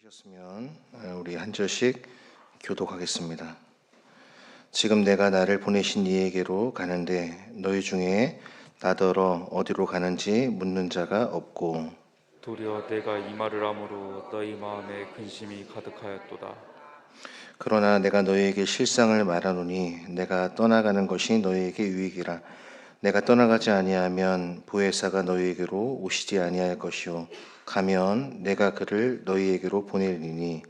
하셨으면 우리 한 절씩 교독하겠습니다. 지금 내가 나를 보내신 이에게로 가는데 너희 중에 나더러 어디로 가는지 묻는 자가 없고 도리어 내가 이 말을 함으로 너희 마음에 근심이 가득하였도다. 그러나 내가 너희에게 실상을 말하노니 내가 떠나가는 것이 너희에게 유익이라. 내가 떠나가지 아니하면 보혜사가 너희에게로 오시지 아니할 것이요 가면 내가 그를 너희에게로 보내리니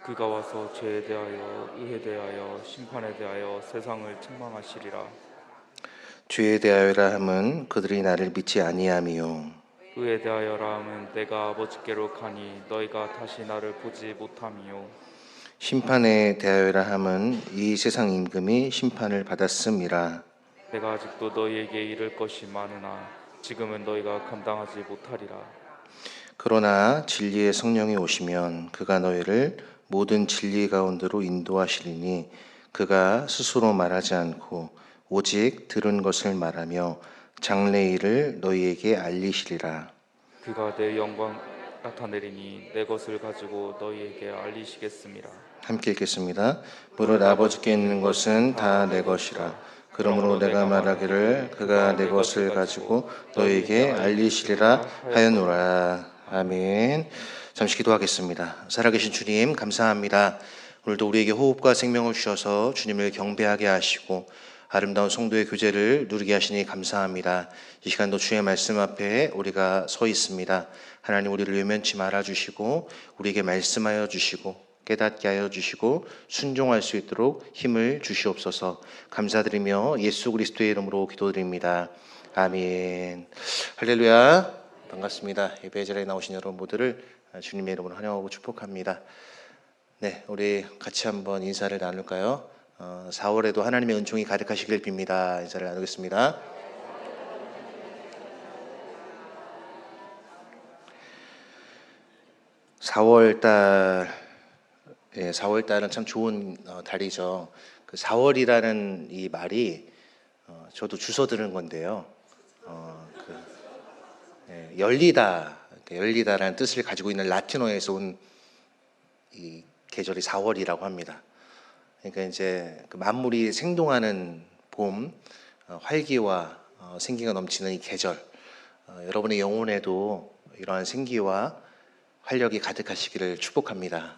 그가 와서 죄에 대하여 의에 대하여 심판에 대하여 세상을 책망하시리라. 죄에 대하여라 함은 그들이 나를 믿지 아니함이요 의에 대하여라 함은 내가 아버지께로 가니 너희가 다시 나를 보지 못함이요 심판에 대하여라 함은 이 세상 임금이 심판을 받았음이라. 내가 아직도 너희에게 이를 것이 많으나 지금은 너희가 감당하지 못하리라. 그러나 진리의 성령이 오시면 그가 너희를 모든 진리 가운데로 인도하시리니 그가 스스로 말하지 않고 오직 들은 것을 말하며 장래 일을 너희에게 알리시리라. 그가 내 영광 나타내리니 내 것을 가지고 너희에게 알리시겠음이라. 함께 읽겠습니다. 무릇 아버지께 있는 것은 다 내 것이라. 그러므로 내가 말하기를 그가 내 것을 가지고 너희에게 알리시리라 하였노라. 아멘. 잠시 기도하겠습니다. 살아계신 주님 감사합니다. 오늘도 우리에게 호흡과 생명을 주셔서 주님을 경배하게 하시고 아름다운 성도의 교제를 누리게 하시니 감사합니다. 이 시간도 주의 말씀 앞에 우리가 서 있습니다. 하나님 우리를 외면치 말아주시고 우리에게 말씀하여 주시고 깨닫게 하여 주시고 순종할 수 있도록 힘을 주시옵소서. 감사드리며 예수 그리스도의 이름으로 기도드립니다. 아멘. 할렐루야. 반갑습니다. 예배 자리에 나오신 여러분 모두를 주님의 이름으로 환영하고 축복합니다. 네, 우리 같이 한번 인사를 나눌까요? 4월에도 하나님의 은총이 가득하시길 빕니다. 인사를 나누겠습니다. 예, 4월 달은 참 좋은 달이죠. 그 4월이라는 이 말이 저도 주워 들은 건데요. 열리다라는 뜻을 가지고 있는 라틴어에서 온 이 계절이 4월이라고 합니다. 그러니까 이제 그 만물이 생동하는 봄, 활기와 생기가 넘치는 이 계절, 여러분의 영혼에도 이러한 생기와 활력이 가득하시기를 축복합니다.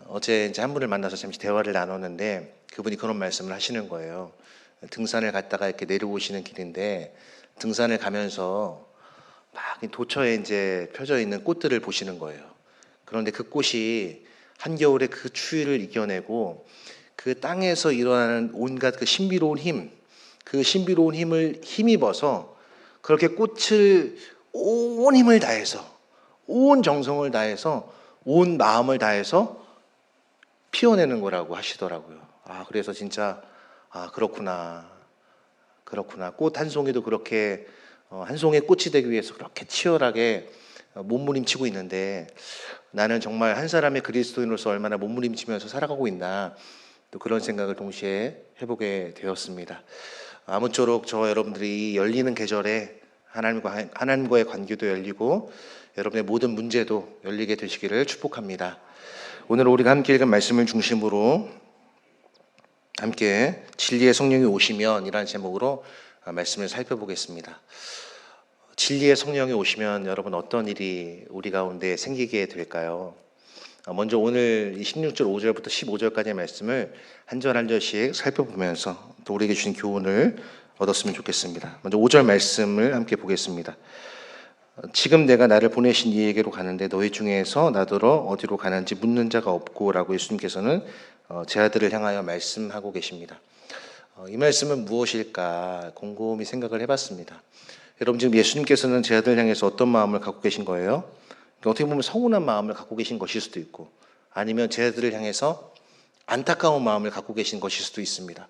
어제 이제 한 분을 만나서 잠시 대화를 나눴는데 그분이 그런 말씀을 하시는 거예요. 등산을 갔다가 이렇게 내려오시는 길인데 등산을 가면서 막 도처에 이제 펴져 있는 꽃들을 보시는 거예요. 그런데 그 꽃이 한겨울에 그 추위를 이겨내고 그 땅에서 일어나는 온갖 그 신비로운 힘, 그 신비로운 힘을 힘입어서 그렇게 꽃을 온 힘을 다해서, 온 정성을 다해서, 온 마음을 다해서 피워내는 거라고 하시더라고요. 그래서 진짜 그렇구나. 꽃 한 송이도 그렇게 한 송이의 꽃이 되기 위해서 그렇게 치열하게 몸부림치고 있는데 나는 정말 한 사람의 그리스도인으로서 얼마나 몸부림치면서 살아가고 있나, 또 그런 생각을 동시에 해보게 되었습니다. 아무쪼록 저와 여러분들이 이 열리는 계절에 하나님과의 관계도 열리고 여러분의 모든 문제도 열리게 되시기를 축복합니다. 오늘 우리가 함께 읽은 말씀을 중심으로 함께 진리의 성령이 오시면 이라는 제목으로 말씀을 살펴보겠습니다. 진리의 성령이 오시면 여러분 어떤 일이 우리 가운데 생기게 될까요? 먼저 오늘 16절 5절부터 15절까지의 말씀을 한 절 한 절씩 살펴보면서 또 우리에게 주신 교훈을 얻었으면 좋겠습니다. 먼저 5절 말씀을 함께 보겠습니다. 지금 내가 나를 보내신 이에게로 가는데 너희 중에서 나더러 어디로 가는지 묻는 자가 없고 라고 예수님께서는 제 아들을 향하여 말씀하고 계십니다. 이 말씀은 무엇일까 곰곰이 생각을 해봤습니다. 여러분 지금 예수님께서는 제 아들을 향해서 어떤 마음을 갖고 계신 거예요? 어떻게 보면 서운한 마음을 갖고 계신 것일 수도 있고 아니면 제 아들을 향해서 안타까운 마음을 갖고 계신 것일 수도 있습니다.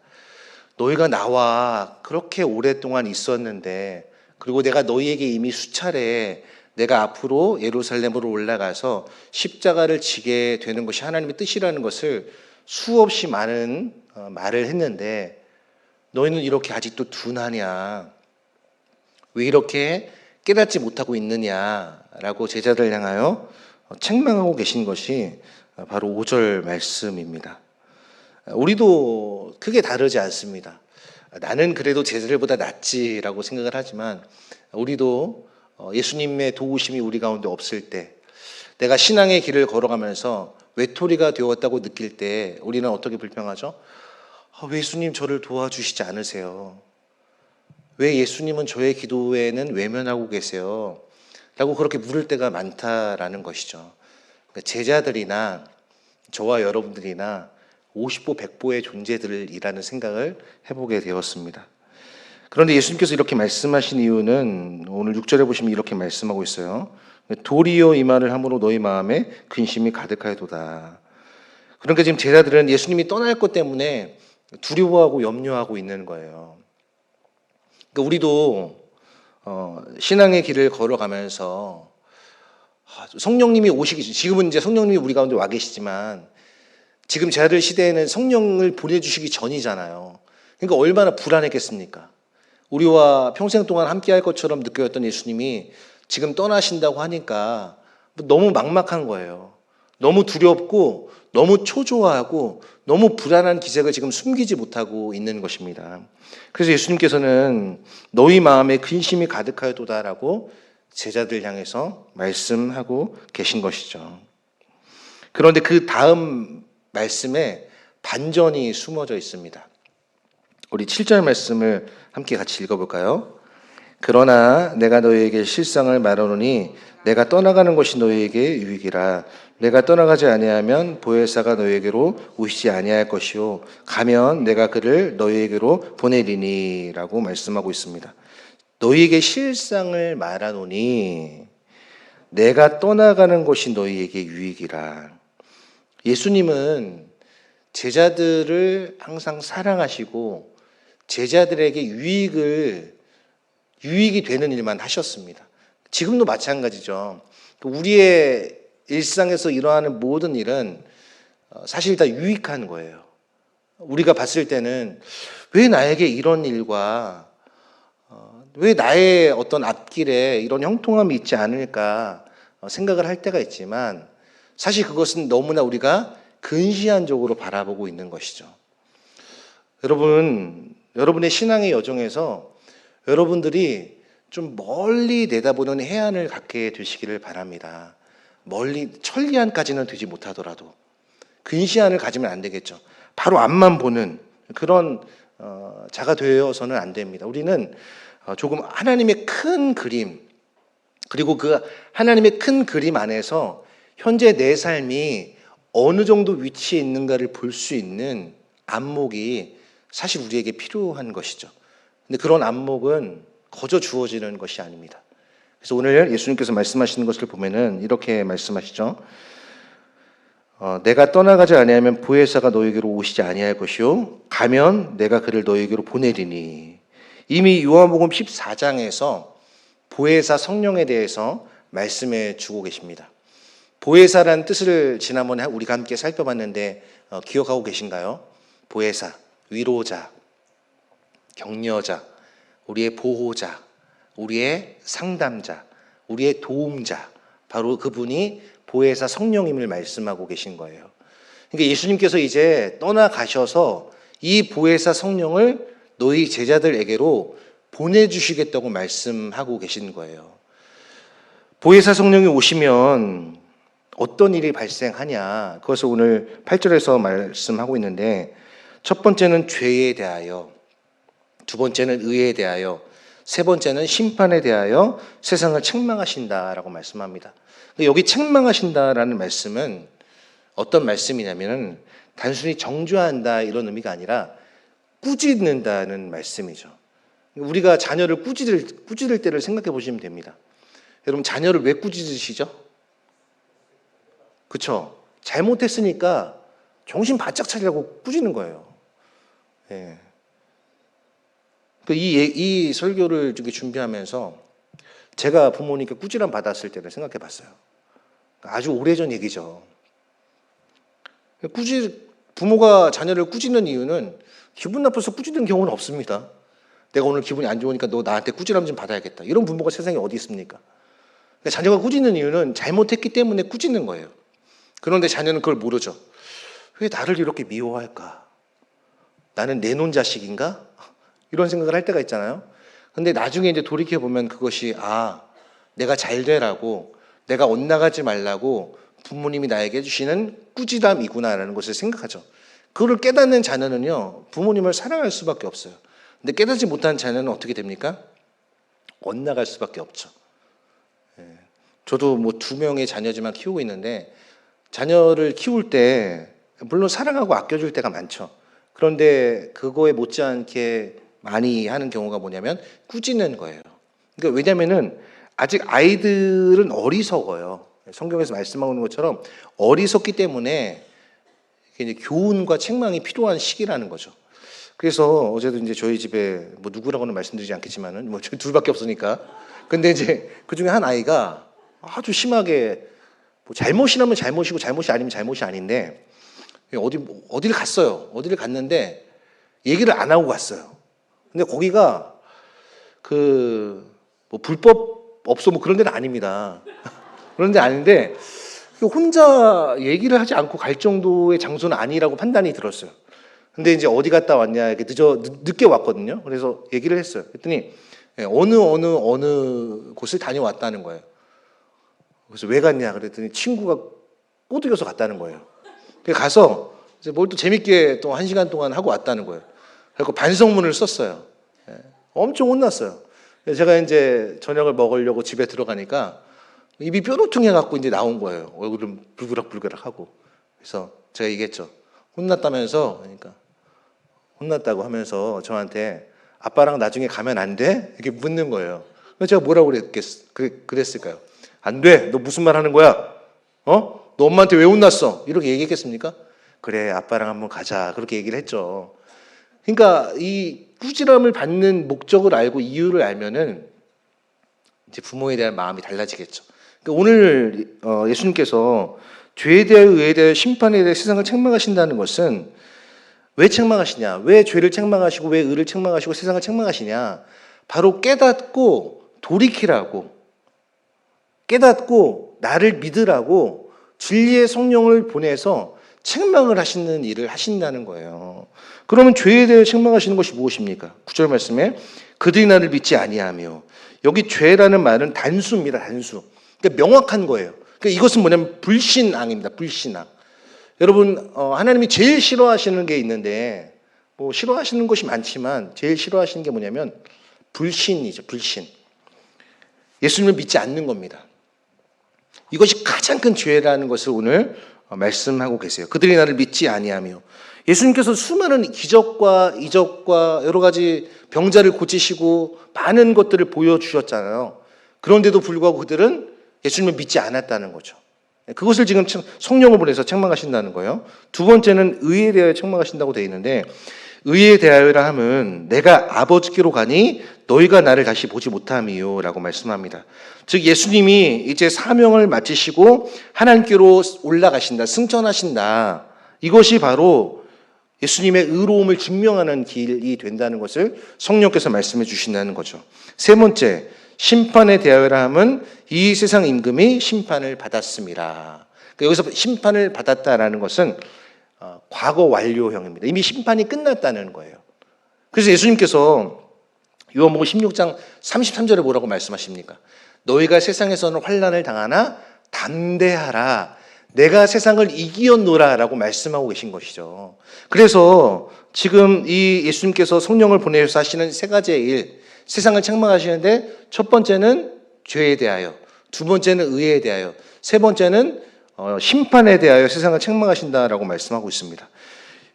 너희가 나와 그렇게 오랫동안 있었는데 그리고 내가 너희에게 이미 수차례 내가 앞으로 예루살렘으로 올라가서 십자가를 지게 되는 것이 하나님의 뜻이라는 것을 수없이 많은 말을 했는데 너희는 이렇게 아직도 둔하냐? 왜 이렇게 깨닫지 못하고 있느냐라고 제자들 향하여 책망하고 계신 것이 바로 5절 말씀입니다. 우리도 크게 다르지 않습니다. 나는 그래도 제자들보다 낫지라고 생각을 하지만 우리도 예수님의 도우심이 우리 가운데 없을 때, 내가 신앙의 길을 걸어가면서 외톨이가 되었다고 느낄 때 우리는 어떻게 불평하죠? 왜 예수님 저를 도와주시지 않으세요? 왜 예수님은 저의 기도에는 외면하고 계세요? 라고 그렇게 물을 때가 많다라는 것이죠. 그러니까 제자들이나 저와 여러분들이나 50보 100보의 존재들이라는 생각을 해보게 되었습니다. 그런데 예수님께서 이렇게 말씀하신 이유는 오늘 6절에 보시면 이렇게 말씀하고 있어요. 도리어 이 말을 함으로 너희 마음에 근심이 가득하도다. 그러니까 지금 제자들은 예수님이 떠날 것 때문에 두려워하고 염려하고 있는 거예요. 그러니까 우리도 신앙의 길을 걸어가면서 성령님이 오시기, 지금은 이제 성령님이 우리 가운데 와 계시지만 지금 제자들 시대에는 성령을 보내주시기 전이잖아요. 그러니까 얼마나 불안했겠습니까? 우리와 평생 동안 함께 할 것처럼 느껴졌던 예수님이 지금 떠나신다고 하니까 너무 막막한 거예요. 너무 두렵고 너무 초조하고 너무 불안한 기색을 지금 숨기지 못하고 있는 것입니다. 그래서 예수님께서는 너희 마음에 근심이 가득하도다라고 제자들 향해서 말씀하고 계신 것이죠. 그런데 그 다음 말씀에 반전이 숨어져 있습니다. 우리 7절 말씀을 함께 같이 읽어볼까요? 그러나 내가 너희에게 실상을 말하노니 내가 떠나가는 것이 너희에게 유익이라. 내가 떠나가지 아니하면 보혜사가 너희에게로 오시지 아니할 것이요 가면 내가 그를 너희에게로 보내리니 라고 말씀하고 있습니다. 너희에게 실상을 말하노니 내가 떠나가는 것이 너희에게 유익이라. 예수님은 제자들을 항상 사랑하시고 제자들에게 유익이 되는 일만 하셨습니다. 지금도 마찬가지죠. 우리의 일상에서 일어나는 모든 일은 사실 다 유익한 거예요. 우리가 봤을 때는 왜 나에게 이런 일과 왜 나의 어떤 앞길에 이런 형통함이 있지 않을까 생각을 할 때가 있지만 사실 그것은 너무나 우리가 근시안적으로 바라보고 있는 것이죠. 여러분의 신앙의 여정에서 여러분들이 좀 멀리 내다보는 해안을 갖게 되시기를 바랍니다. 멀리 천리안까지는 되지 못하더라도 근시안을 가지면 안 되겠죠. 바로 앞만 보는 그런 자가 되어서는 안 됩니다. 우리는 조금 하나님의 큰 그림, 그리고 그 하나님의 큰 그림 안에서 현재 내 삶이 어느 정도 위치에 있는가를 볼 수 있는 안목이 사실 우리에게 필요한 것이죠. 근데 그런 안목은 거저 주어지는 것이 아닙니다. 그래서 오늘 예수님께서 말씀하시는 것을 보면은 이렇게 말씀하시죠. 내가 떠나가지 아니하면 보혜사가 너희에게로 오시지 아니할 것이요 가면 내가 그를 너희에게로 보내리니. 이미 요한복음 14장에서 보혜사 성령에 대해서 말씀해 주고 계십니다. 보혜사라는 뜻을 지난번에 우리가 함께 살펴봤는데 기억하고 계신가요? 보혜사, 위로자, 격려자, 우리의 보호자, 우리의 상담자, 우리의 도움자, 바로 그분이 보혜사 성령임을 말씀하고 계신 거예요. 그러니까 예수님께서 이제 떠나가셔서 이 보혜사 성령을 너희 제자들에게로 보내주시겠다고 말씀하고 계신 거예요. 보혜사 성령이 오시면 어떤 일이 발생하냐, 그것을 오늘 8절에서 말씀하고 있는데, 첫 번째는 죄에 대하여, 두 번째는 의에 대하여, 세 번째는 심판에 대하여 세상을 책망하신다라고 말씀합니다. 여기 책망하신다라는 말씀은 어떤 말씀이냐면 단순히 정죄한다 이런 의미가 아니라 꾸짖는다는 말씀이죠. 우리가 자녀를 꾸짖을 때를 생각해 보시면 됩니다. 여러분, 자녀를 왜 꾸짖으시죠? 그렇죠? 잘못했으니까 정신 바짝 차리라고 꾸짖는 거예요. 예. 이 설교를 준비하면서 제가 부모님께 꾸지람 받았을 때를 생각해 봤어요. 아주 오래전 얘기죠. 부모가 자녀를 꾸짖는 이유는 기분 나빠서 꾸짖는 경우는 없습니다. 내가 오늘 기분이 안 좋으니까 너 나한테 꾸지람 좀 받아야겠다. 이런 부모가 세상에 어디 있습니까? 그러니까 자녀가 꾸짖는 이유는 잘못했기 때문에 꾸짖는 거예요. 그런데 자녀는 그걸 모르죠. 왜 나를 이렇게 미워할까? 나는 내놓은 자식인가? 이런 생각을 할 때가 있잖아요. 근데 나중에 이제 돌이켜보면 그것이, 내가 잘 되라고, 내가 엇나가지 말라고 부모님이 나에게 해주시는 꾸지람이구나라는 것을 생각하죠. 그걸 깨닫는 자녀는요, 부모님을 사랑할 수밖에 없어요. 근데 깨닫지 못한 자녀는 어떻게 됩니까? 엇나갈 수밖에 없죠. 저도 뭐 2명의 자녀지만 키우고 있는데, 자녀를 키울 때 물론 사랑하고 아껴줄 때가 많죠. 그런데 그거에 못지않게 많이 하는 경우가 뭐냐면 꾸짖는 거예요. 그러니까 왜냐면은 아직 아이들은 어리석어요. 성경에서 말씀하고 있는 것처럼 어리석기 때문에 이제 교훈과 책망이 필요한 시기라는 거죠. 그래서 어제도 이제 저희 집에 뭐 누구라고는 말씀드리지 않겠지만은 뭐 저희 둘밖에 없으니까. 근데 이제 그 중에 한 아이가 아주 심하게 뭐 잘못이라면 잘못이고 잘못이 아니면 잘못이 아닌데 어디를 갔어요. 어디를 갔는데 얘기를 안 하고 갔어요. 근데 거기가 뭐 불법 업소 뭐 그런 데는 아닙니다. 그런 데 아닌데 혼자 얘기를 하지 않고 갈 정도의 장소는 아니라고 판단이 들었어요. 근데 이제 어디 갔다 왔냐 이렇게 늦게 왔거든요. 그래서 얘기를 했어요. 그랬더니 어느 곳을 다녀왔다는 거예요. 그래서 왜 갔냐 그랬더니 친구가 꼬드겨서 갔다는 거예요. 그래서 가서 이제 뭘 또 재밌게 또 1시간 동안 하고 왔다는 거예요. 그래서 반성문을 썼어요. 엄청 혼났어요. 그래서 제가 이제 저녁을 먹으려고 집에 들어가니까 입이 뾰루퉁해 갖고 이제 나온 거예요. 얼굴은 불그락불그락 하고. 그래서 제가 얘기했죠. 혼났다면서, 그러니까 혼났다고 하면서 저한테 아빠랑 나중에 가면 안 돼? 이렇게 묻는 거예요. 그래서 제가 뭐라고 그랬을까요? 안 돼. 너 무슨 말 하는 거야? 너 엄마한테 왜 혼났어? 이렇게 얘기했겠습니까? 그래, 아빠랑 한번 가자. 그렇게 얘기를 했죠. 그러니까 이 꾸지람을 받는 목적을 알고 이유를 알면은 이제 부모에 대한 마음이 달라지겠죠. 그러니까 오늘 예수님께서 죄에 대하여 의에 대하여 심판에 대해 세상을 책망하신다는 것은 왜 책망하시냐? 왜 죄를 책망하시고 왜 의를 책망하시고 세상을 책망하시냐? 바로 깨닫고 돌이키라고, 깨닫고 나를 믿으라고 진리의 성령을 보내서 책망을 하시는 일을 하신다는 거예요. 그러면 죄에 대해 책망하시는 것이 무엇입니까? 9절 말씀에 그들이 나를 믿지 아니하며, 여기 죄라는 말은 단수입니다. 단수. 그러니까 명확한 거예요. 그러니까 이것은 뭐냐면 불신앙입니다. 불신앙. 여러분 하나님이 제일 싫어하시는 게 있는데 뭐 싫어하시는 것이 많지만 제일 싫어하시는 게 뭐냐면 불신이죠. 불신. 예수님을 믿지 않는 겁니다. 이것이 가장 큰 죄라는 것을 오늘 말씀하고 계세요. 그들이 나를 믿지 아니하며. 예수님께서 수많은 기적과 이적과 여러 가지 병자를 고치시고 많은 것들을 보여주셨잖아요. 그런데도 불구하고 그들은 예수님을 믿지 않았다는 거죠. 그것을 지금 성령을 보내서 책망하신다는 거예요. 두 번째는 의에 대하여 책망하신다고 되어 있는데, 의에 대하여라 함은 내가 아버지께로 가니 너희가 나를 다시 보지 못함이요 라고 말씀합니다. 즉 예수님이 이제 사명을 마치시고 하나님께로 올라가신다, 승천하신다. 이것이 바로 예수님의 의로움을 증명하는 길이 된다는 것을 성령께서 말씀해 주신다는 거죠. 세 번째, 심판에 대하여라 함은 이 세상 임금이 심판을 받았습니다. 그러니까 여기서 심판을 받았다라는 것은 과거 완료형입니다. 이미 심판이 끝났다는 거예요. 그래서 예수님께서 요한복음 16장 33절에 뭐라고 말씀하십니까? 너희가 세상에서는 환난을 당하나 담대하라. 내가 세상을 이기었노라 라고 말씀하고 계신 것이죠. 그래서 지금 이 예수님께서 성령을 보내셔서 하시는 세 가지의 일, 세상을 책망하시는데 첫 번째는 죄에 대하여, 두 번째는 의에 대하여, 세 번째는 심판에 대하여 세상을 책망하신다라고 말씀하고 있습니다.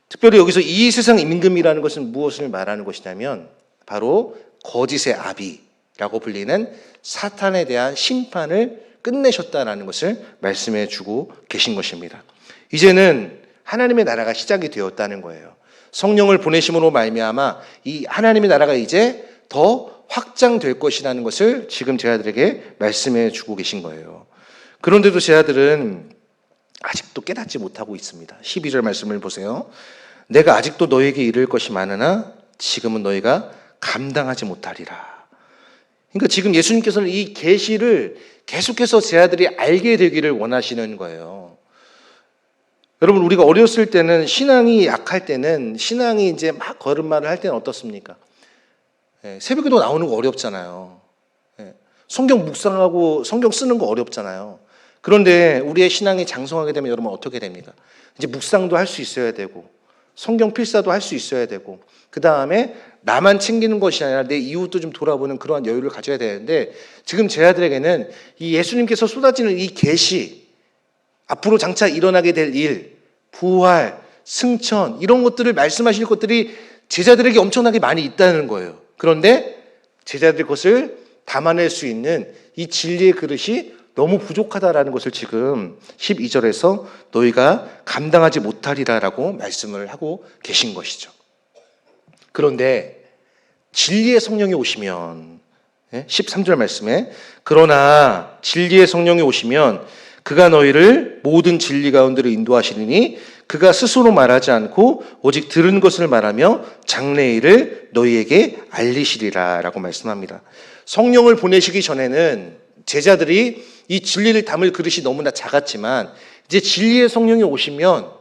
특별히 여기서 이 세상 임금이라는 것은 무엇을 말하는 것이냐면 바로 거짓의 아비라고 불리는 사탄에 대한 심판을 끝내셨다라는 것을 말씀해 주고 계신 것입니다. 이제는 하나님의 나라가 시작이 되었다는 거예요. 성령을 보내심으로 말미암아 이 하나님의 나라가 이제 더 확장될 것이라는 것을 지금 제 아들에게 말씀해 주고 계신 거예요. 그런데도 제 아들은 아직도 깨닫지 못하고 있습니다. 12절 말씀을 보세요. 내가 아직도 너에게 이를 것이 많으나 지금은 너희가 감당하지 못하리라. 그러니까 지금 예수님께서는 이 계시를 계속해서 제 아들이 알게 되기를 원하시는 거예요. 여러분, 우리가 어렸을 때는, 신앙이 약할 때는, 신앙이 이제 막 걸음마를 할 때는 어떻습니까? 새벽에도 나오는 거 어렵잖아요. 성경 묵상하고 성경 쓰는 거 어렵잖아요. 그런데 우리의 신앙이 장성하게 되면 여러분 어떻게 됩니까? 이제 묵상도 할 수 있어야 되고, 성경 필사도 할 수 있어야 되고, 그 다음에 나만 챙기는 것이 아니라 내 이웃도 좀 돌아보는 그러한 여유를 가져야 되는데, 지금 제 아들에게는 이 예수님께서 쏟아지는 이 계시, 앞으로 장차 일어나게 될 일, 부활, 승천, 이런 것들을 말씀하실 것들이 제자들에게 엄청나게 많이 있다는 거예요. 그런데 제자들이 그것을 담아낼 수 있는 이 진리의 그릇이 너무 부족하다라는 것을 지금 12절에서 너희가 감당하지 못하리라라고 말씀을 하고 계신 것이죠. 그런데 진리의 성령이 오시면, 13절 말씀에, 그러나 진리의 성령이 오시면 그가 너희를 모든 진리 가운데로 인도하시리니 그가 스스로 말하지 않고 오직 들은 것을 말하며 장래의 일을 너희에게 알리시리라 라고 말씀합니다. 성령을 보내시기 전에는 제자들이 이 진리를 담을 그릇이 너무나 작았지만, 이제 진리의 성령이 오시면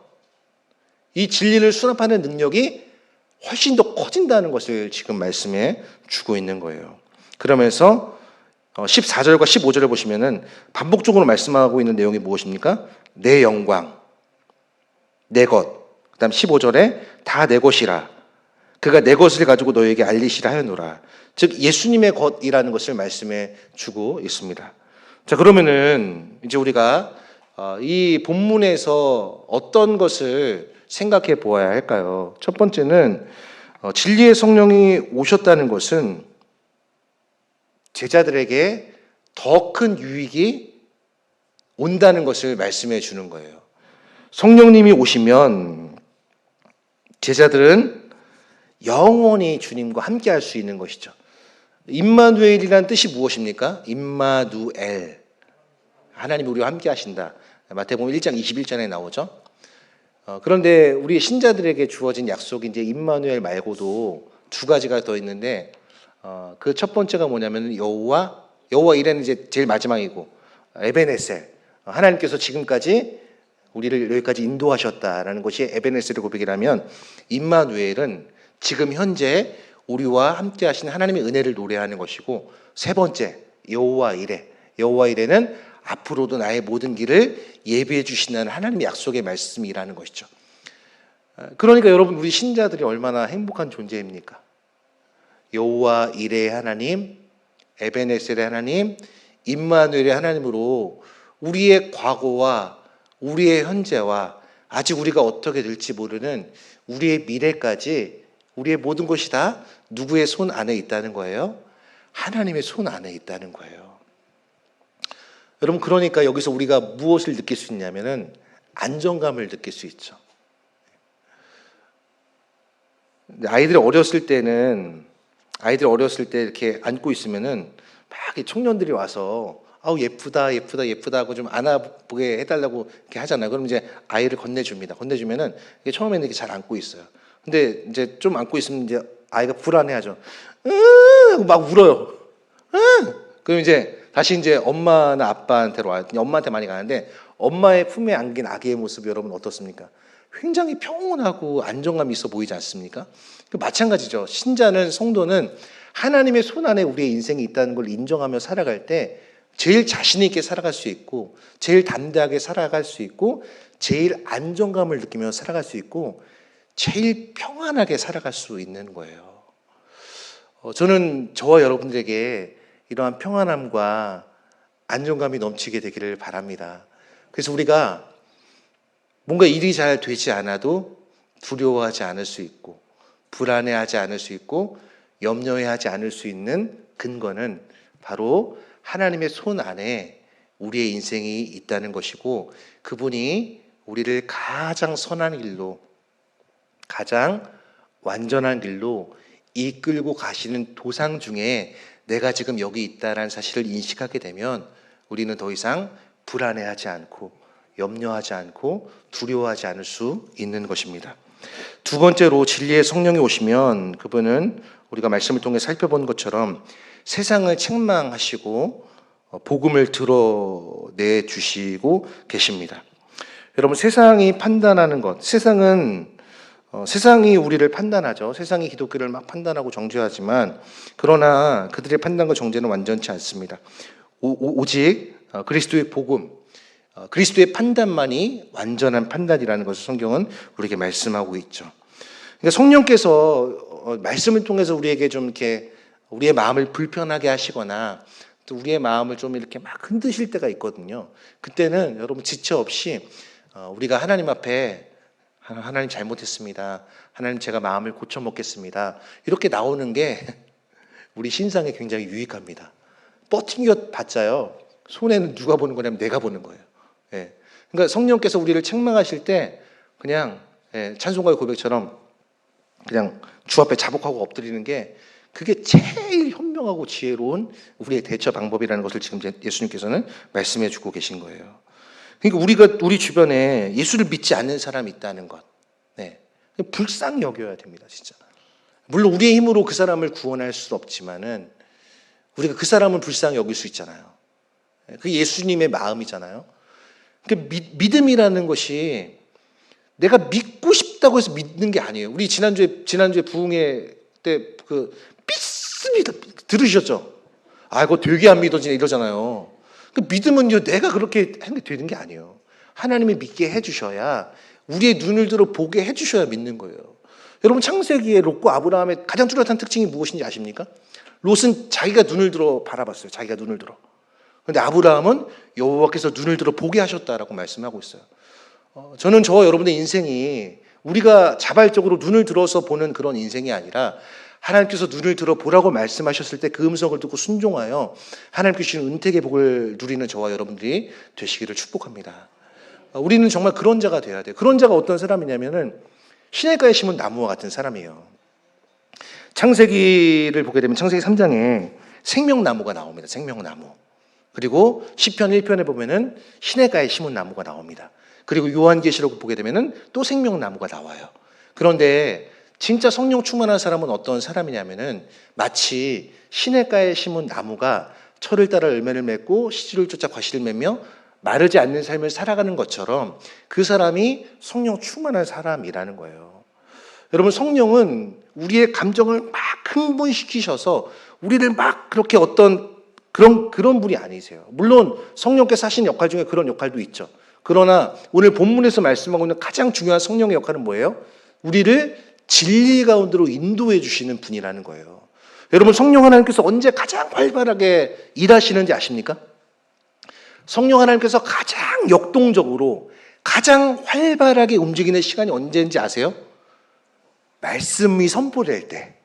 이 진리를 수납하는 능력이 훨씬 더 커진다는 것을 지금 말씀해 주고 있는 거예요. 그러면서 14절과 15절을 보시면은 반복적으로 말씀하고 있는 내용이 무엇입니까? 내 영광, 내 것. 그 다음 15절에 다 내 것이라. 그가 내 것을 가지고 너에게 알리시라 하였노라. 즉 예수님의 것이라는 것을 말씀해 주고 있습니다. 자, 그러면은 이제 우리가 이 본문에서 어떤 것을 생각해 보아야 할까요? 첫 번째는 진리의 성령이 오셨다는 것은 제자들에게 더 큰 유익이 온다는 것을 말씀해 주는 거예요. 성령님이 오시면 제자들은 영원히 주님과 함께 할 수 있는 것이죠. 임마누엘이라는 뜻이 무엇입니까? 임마누엘, 하나님이 우리와 함께 하신다. 마태복음 1장 21절에 나오죠. 그런데 우리 신자들에게 주어진 약속이 이제 임마누엘 말고도 두 가지가 더 있는데, 그 첫 번째가 뭐냐면 여호와 이레는 이제 제일 마지막이고, 에베네셀, 하나님께서 지금까지 우리를 여기까지 인도하셨다라는 것이 에베네셀의 고백이라면, 임마누엘은 지금 현재 우리와 함께 하신 하나님의 은혜를 노래하는 것이고, 세 번째 여호와 이레는 앞으로도 나의 모든 길을 예비해 주신다는 하나님의 약속의 말씀이라는 것이죠. 그러니까 여러분, 우리 신자들이 얼마나 행복한 존재입니까? 여호와 이레의 하나님, 에베네셀의 하나님, 임마누엘의 하나님으로 우리의 과거와 우리의 현재와 아직 우리가 어떻게 될지 모르는 우리의 미래까지, 우리의 모든 것이 다 누구의 손 안에 있다는 거예요? 하나님의 손 안에 있다는 거예요. 여러분, 그러니까 여기서 우리가 무엇을 느낄 수 있냐면은 안정감을 느낄 수 있죠. 아이들이 어렸을 때 이렇게 안고 있으면은 막 청년들이 와서 아우 예쁘다 하고 좀 안아보게 해달라고 이렇게 하잖아요. 그럼 이제 아이를 건네줍니다. 건네주면은 처음에는 이렇게 잘 안고 있어요. 근데 이제 좀 안고 있으면 이제 아이가 불안해하죠. 하고 막 울어요. 그럼 이제 다시 이제 엄마나 아빠한테로 와요. 엄마한테 많이 가는데, 엄마의 품에 안긴 아기의 모습이 여러분 어떻습니까? 굉장히 평온하고 안정감이 있어 보이지 않습니까? 마찬가지죠. 신자는, 성도는 하나님의 손 안에 우리의 인생이 있다는 걸 인정하며 살아갈 때 제일 자신 있게 살아갈 수 있고, 제일 담대하게 살아갈 수 있고, 제일 안정감을 느끼며 살아갈 수 있고, 제일 평안하게 살아갈 수 있는 거예요. 저는 저와 여러분들에게 이러한 평안함과 안정감이 넘치게 되기를 바랍니다. 그래서 우리가 뭔가 일이 잘 되지 않아도 두려워하지 않을 수 있고, 불안해하지 않을 수 있고, 염려해하지 않을 수 있는 근거는 바로 하나님의 손 안에 우리의 인생이 있다는 것이고, 그분이 우리를 가장 선한 길로, 가장 완전한 길로 이끌고 가시는 도상 중에 내가 지금 여기 있다라는 사실을 인식하게 되면 우리는 더 이상 불안해하지 않고, 염려하지 않고, 두려워하지 않을 수 있는 것입니다. 두 번째로 진리의 성령이 오시면 그분은 우리가 말씀을 통해 살펴본 것처럼 세상을 책망하시고 복음을 드러내 주시고 계십니다. 여러분, 세상이 판단하는 것, 세상이 우리를 판단하죠. 세상이 기독교를 막 판단하고 정죄하지만 그러나 그들의 판단과 정죄는 완전치 않습니다. 오직 그리스도의 복음, 그리스도의 판단만이 완전한 판단이라는 것을 성경은 우리에게 말씀하고 있죠. 그러니까 성령께서 말씀을 통해서 우리에게 좀 이렇게 우리의 마음을 불편하게 하시거나 또 우리의 마음을 좀 이렇게 막 흔드실 때가 있거든요. 그때는 여러분 지체 없이 우리가 하나님 앞에 하나님 잘못했습니다. 하나님 제가 마음을 고쳐 먹겠습니다. 이렇게 나오는 게 우리 신상에 굉장히 유익합니다. 뻗팅겨 봤자요. 손해는 누가 보는 거냐면 내가 보는 거예요. 예. 그러니까 성령께서 우리를 책망하실 때 그냥 찬송가의 고백처럼 그냥 주 앞에 자복하고 엎드리는 게 그게 제일 현명하고 지혜로운 우리의 대처 방법이라는 것을 지금 예수님께서는 말씀해 주고 계신 거예요. 그러니까 우리 주변에 예수를 믿지 않는 사람이 있다는 것, 불쌍히 여겨야 됩니다, 진짜. 물론 우리의 힘으로 그 사람을 구원할 수 없지만은 우리가 그 사람을 불쌍히 여길 수 있잖아요. 그게 예수님의 마음이잖아요. 그러니까 믿음이라는 것이 내가 믿고 싶다고 해서 믿는 게 아니에요. 우리 지난주에 부흥회 때 믿습니다 들으셨죠? 그거 되게 안 믿어지네 이러잖아요. 그 믿음은요, 내가 그렇게 하는 게 되는 게 아니에요. 하나님이 믿게 해주셔야, 우리의 눈을 들어 보게 해주셔야 믿는 거예요. 여러분, 창세기에 롯과 아브라함의 가장 뚜렷한 특징이 무엇인지 아십니까? 롯은 자기가 눈을 들어 바라봤어요. 자기가 눈을 들어. 그런데 아브라함은 여호와께서 눈을 들어 보게 하셨다라고 말씀하고 있어요. 저는 저와 여러분의 인생이 우리가 자발적으로 눈을 들어서 보는 그런 인생이 아니라 하나님께서 눈을 들어 보라고 말씀하셨을 때 그 음성을 듣고 순종하여 하나님께서 주신 은택의 복을 누리는 저와 여러분들이 되시기를 축복합니다. 우리는 정말 그런 자가 되어야 돼요. 그런 자가 어떤 사람이냐면은 시냇가에 심은 나무와 같은 사람이에요. 창세기를 보게 되면 창세기 3장에 생명나무가 나옵니다. 생명나무. 그리고 시편 1편에 보면은 시냇가에 심은 나무가 나옵니다. 그리고 요한계시록을 보게 되면은 또 생명나무가 나와요. 그런데 진짜 성령 충만한 사람은 어떤 사람이냐면은 마치 시냇가에 심은 나무가 철을 따라 열매를 맺고 시주를 쫓아 과실을 맺며 마르지 않는 삶을 살아가는 것처럼 그 사람이 성령 충만한 사람이라는 거예요. 여러분, 성령은 우리의 감정을 막 흥분시키셔서 우리를 막 그렇게 어떤 그런 분이 아니세요. 물론 성령께서 하신 역할 중에 그런 역할도 있죠. 그러나 오늘 본문에서 말씀하고 있는 가장 중요한 성령의 역할은 뭐예요? 우리를 진리 가운데로 인도해 주시는 분이라는 거예요. 여러분, 성령 하나님께서 언제 가장 활발하게 일하시는지 아십니까? 성령 하나님께서 가장 역동적으로 가장 활발하게 움직이는 시간이 언제인지 아세요? 말씀이 선포될 때.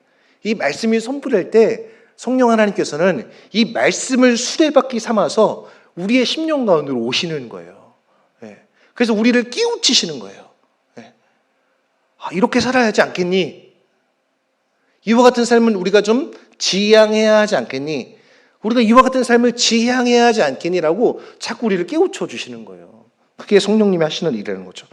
이 말씀이 선포될 때 성령 하나님께서는 이 말씀을 수레바퀴 삼아서 우리의 심령 가운데로 오시는 거예요. 그래서 우리를 깨우치시는 거예요. 이렇게 살아야 하지 않겠니? 이와 같은 삶은 우리가 좀 지향해야 하지 않겠니? 우리가 이와 같은 삶을 지향해야 하지 않겠니라고 자꾸 우리를 깨우쳐 주시는 거예요. 그게 성령님이 하시는 일이라는 거죠.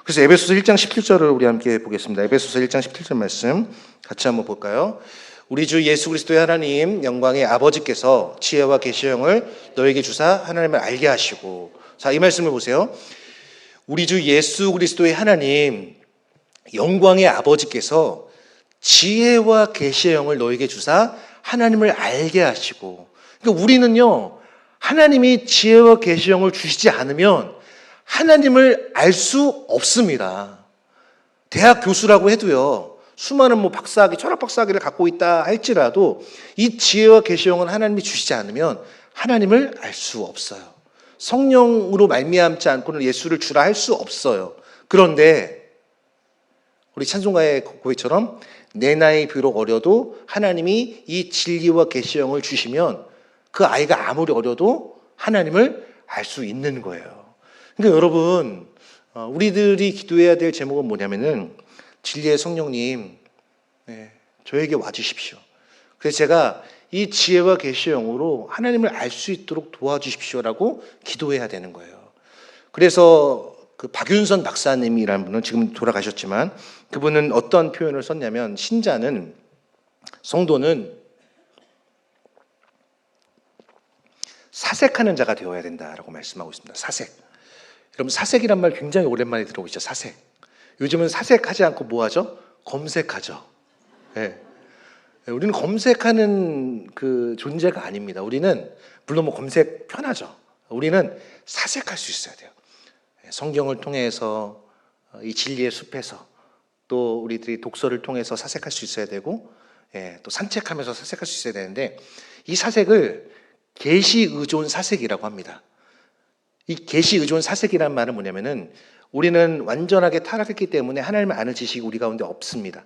그래서 에베소서 1장 17절을 우리 함께 보겠습니다. 에베소서 1장 17절 말씀 같이 한번 볼까요? 우리 주 예수 그리스도의 하나님 영광의 아버지께서 지혜와 계시형을 너에게 주사 하나님을 알게 하시고, 자, 이 말씀을 보세요. 우리 주 예수 그리스도의 하나님 영광의 아버지께서 지혜와 계시의 영을 너에게 주사 하나님을 알게 하시고, 그러니까 우리는요, 하나님이 지혜와 계시의 영을 주시지 않으면 하나님을 알 수 없습니다. 대학 교수라고 해도요, 수많은 박사학위, 철학 박사학위를 갖고 있다 할지라도 이 지혜와 계시의 영은 하나님이 주시지 않으면 하나님을 알 수 없어요. 성령으로 말미암지 않고는 예수를 주라 할 수 없어요. 그런데 우리 찬송가의 고백처럼 내 나이 비록 어려도 하나님이 이 진리와 계시의 영을 주시면 그 아이가 아무리 어려도 하나님을 알 수 있는 거예요. 그러니까 여러분, 우리들이 기도해야 될 제목은 뭐냐면은 진리의 성령님, 저에게 와주십시오. 그래서 제가 이 지혜와 계시의 영으로 하나님을 알 수 있도록 도와주십시오라고 기도해야 되는 거예요. 그래서 그 박윤선 박사님이라는 분은 지금 돌아가셨지만 그분은 어떤 표현을 썼냐면 신자는 성도는 사색하는 자가 되어야 된다라고 말씀하고 있습니다. 사색. 여러분 사색이란 말 굉장히 오랜만에 들어보시죠. 사색. 요즘은 사색하지 않고 뭐 하죠? 검색하죠. 네. 우리는 검색하는 그 존재가 아닙니다. 우리는 물론 뭐 검색 편하죠. 우리는 사색할 수 있어야 돼요. 성경을 통해서 이 진리의 숲에서 또 우리들이 독서를 통해서 사색할 수 있어야 되고 또 산책하면서 사색할 수 있어야 되는데 이 사색을 계시 의존 사색이라고 합니다. 이 계시 의존 사색이란 말은 뭐냐면은 우리는 완전하게 타락했기 때문에 하나님을 아는 지식이 우리 가운데 없습니다.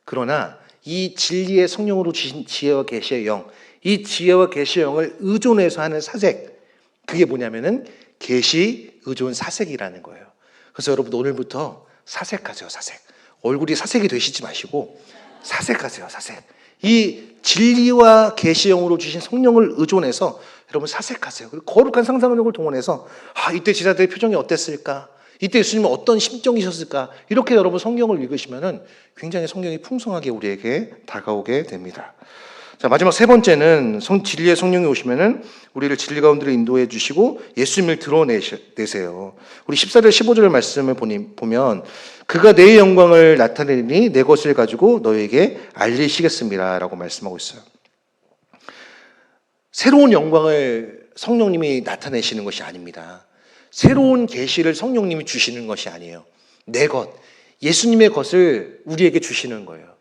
그러나 이 진리의 성령으로 주신 지혜와 계시의 영, 이 지혜와 계시의 영을 의존해서 하는 사색, 그게 뭐냐면은 계시 의존 사색이라는 거예요. 그래서 여러분 오늘부터 사색하세요. 사색. 얼굴이 사색이 되시지 마시고 사색하세요. 사색. 이 진리와 계시 영으로 주신 성령을 의존해서 여러분 사색하세요. 그리고 거룩한 상상력을 동원해서 이때 제자들의 표정이 어땠을까? 이때 예수님은 어떤 심정이셨을까? 이렇게 여러분 성경을 읽으시면은 굉장히 성경이 풍성하게 우리에게 다가오게 됩니다. 자, 마지막 세 번째는 진리의 성령이 오시면은 우리를 진리 가운데로 인도해 주시고 예수님을 드러내세요. 우리 14절 15절 말씀을 보면 그가 내 영광을 나타내니 내 것을 가지고 너에게 알리시겠습니다 라고 말씀하고 있어요. 새로운 영광을 성령님이 나타내시는 것이 아닙니다. 새로운 계시를 성령님이 주시는 것이 아니에요. 내 것, 예수님의 것을 우리에게 주시는 거예요.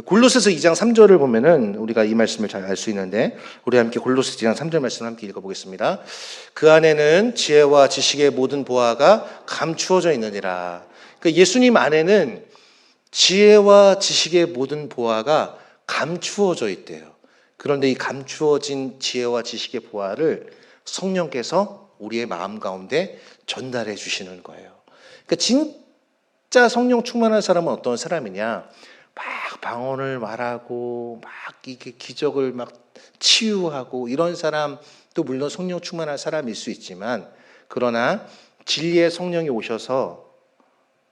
골로새서 2장 3절을 보면은 우리가 이 말씀을 잘 알 수 있는데 우리 함께 골로새 2장 3절 말씀을 함께 읽어보겠습니다. 그 안에는 지혜와 지식의 모든 보화가 감추어져 있느니라. 그러니까 예수님 안에는 지혜와 지식의 모든 보화가 감추어져 있대요. 그런데 이 감추어진 지혜와 지식의 보화를 성령께서 우리의 마음 가운데 전달해 주시는 거예요. 그러니까 진짜 성령 충만한 사람은 어떤 사람이냐? 막 방언을 말하고 막 이게 기적을 막 치유하고 이런 사람도 물론 성령 충만한 사람일 수 있지만 그러나 진리의 성령이 오셔서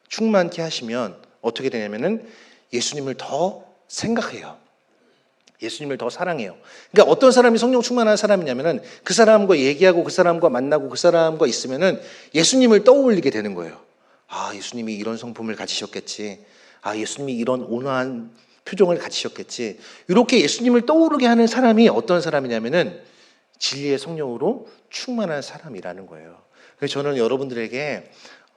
충만케 하시면 어떻게 되냐면은 예수님을 더 생각해요. 예수님을 더 사랑해요. 그러니까 어떤 사람이 성령 충만한 사람이냐면은 그 사람과 얘기하고 그 사람과 만나고 그 사람과 있으면은 예수님을 떠올리게 되는 거예요. 예수님이 이런 성품을 가지셨겠지. 예수님이 이런 온화한 표정을 가지셨겠지. 이렇게 예수님을 떠오르게 하는 사람이 어떤 사람이냐면은 진리의 성령으로 충만한 사람이라는 거예요. 그래서 저는 여러분들에게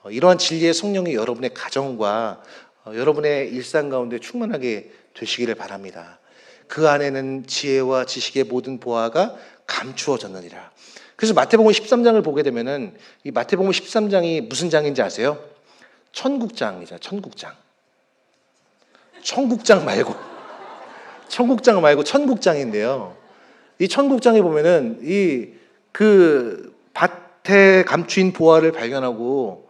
이러한 진리의 성령이 여러분의 가정과 여러분의 일상 가운데 충만하게 되시기를 바랍니다. 그 안에는 지혜와 지식의 모든 보화가 감추어졌느니라. 그래서 마태복음 13장을 보게 되면은 이 마태복음 13장이 무슨 장인지 아세요? 천국장이죠. 천국장. 천국장 말고 천국장인데요. 이 천국장에 보면은 그 밭에 감추인 보화를 발견하고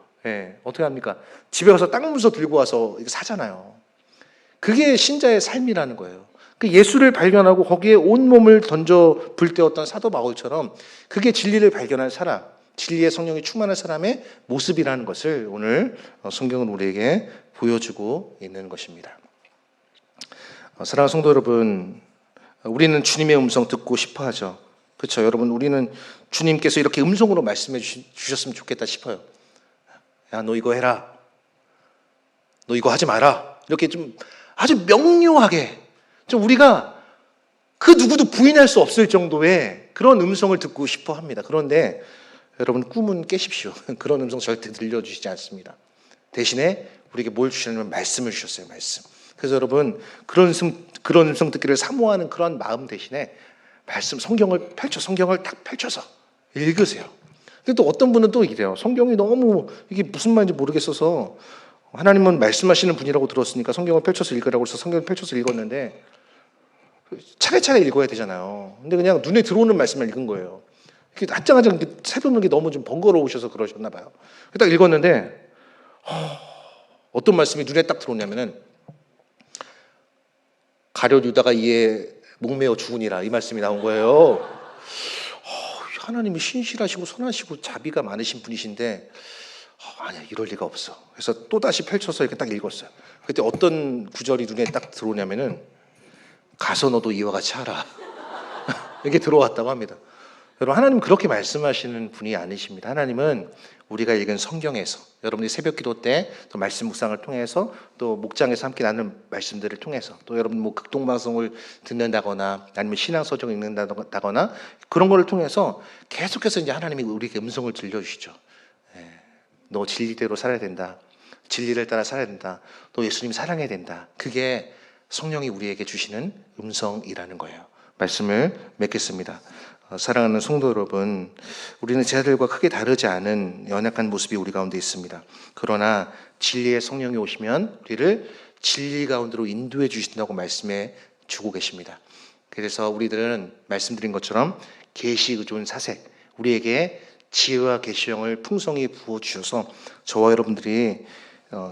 어떻게 합니까? 집에 가서 땅 문서 들고 와서 사잖아요. 그게 신자의 삶이라는 거예요. 그 예수를 발견하고 거기에 온 몸을 던져 불태웠던 사도 바울처럼 그게 진리를 발견한 사람, 진리의 성령이 충만한 사람의 모습이라는 것을 오늘 성경은 우리에게 보여주고 있는 것입니다. 사랑하는 성도 여러분, 우리는 주님의 음성 듣고 싶어 하죠. 그렇죠, 여러분. 우리는 주님께서 이렇게 음성으로 말씀해 주셨으면 좋겠다 싶어요. 야, 너 이거 해라. 너 이거 하지 마라. 이렇게 좀 아주 명료하게 좀 우리가 그 누구도 부인할 수 없을 정도의 그런 음성을 듣고 싶어 합니다. 그런데 여러분 꿈은 깨십시오. 그런 음성 절대 들려주시지 않습니다. 대신에 우리에게 뭘 주시냐면 말씀을 주셨어요. 말씀. 그래서 여러분 그런 음성 듣기를 사모하는 그런 마음 대신에 말씀 성경을 딱 펼쳐서 읽으세요. 근데 또 어떤 분은 또 이래요. 성경이 너무 이게 무슨 말인지 모르겠어서 하나님은 말씀하시는 분이라고 들었으니까 성경을 펼쳐서 읽으라고 해서 성경을 펼쳐서 읽었는데 차례차례 읽어야 되잖아요. 근데 그냥 눈에 들어오는 말씀을 읽은 거예요. 한장한장 살펴보는 게 너무 좀 번거로우셔서 그러셨나 봐요. 딱 읽었는데 어떤 말씀이 눈에 딱 들어오냐면은 가룟 유다가 이에 목매어 죽으니라 이 말씀이 나온 거예요. 하나님이 신실하시고 선하시고 자비가 많으신 분이신데 아니야, 이럴 리가 없어. 그래서 또 다시 펼쳐서 이렇게 딱 읽었어요. 그때 어떤 구절이 눈에 딱 들어오냐면은 가서 너도 이와 같이 하라. 이게 들어왔다고 합니다. 여러분, 하나님 그렇게 말씀하시는 분이 아니십니다. 하나님은 우리가 읽은 성경에서, 여러분이 새벽기도 때 또 말씀 묵상을 통해서 또 목장에서 함께 나누는 말씀들을 통해서 또 여러분 뭐 극동방송을 듣는다거나 아니면 신앙서적 읽는다거나 그런 거를 통해서 계속해서 이제 하나님이 우리에게 음성을 들려주시죠. 너 진리대로 살아야 된다. 진리를 따라 살아야 된다. 너 예수님 사랑해야 된다. 그게 성령이 우리에게 주시는 음성이라는 거예요. 말씀을 맺겠습니다. 사랑하는 성도 여러분, 우리는 제자들과 크게 다르지 않은 연약한 모습이 우리 가운데 있습니다. 그러나 진리의 성령이 오시면 우리를 진리 가운데로 인도해 주신다고 말씀해 주고 계십니다. 그래서 우리들은 말씀드린 것처럼 계시 의존 사색, 우리에게 지혜와 계시형을 풍성히 부어 주셔서 저와 여러분들이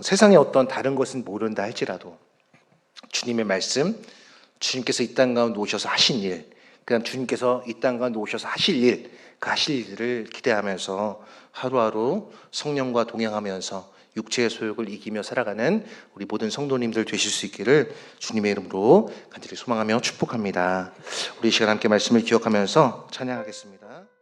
세상의 어떤 다른 것은 모른다 할지라도 주님의 말씀, 주님께서 이 땅 가운데 오셔서 하신 일, 그다음 주님께서 이 땅 가운데 오셔서 하실 일, 그 하실 일을 기대하면서 하루하루 성령과 동행하면서 육체의 소욕을 이기며 살아가는 우리 모든 성도님들 되실 수 있기를 주님의 이름으로 간절히 소망하며 축복합니다. 우리 이 시간 함께 말씀을 기억하면서 찬양하겠습니다.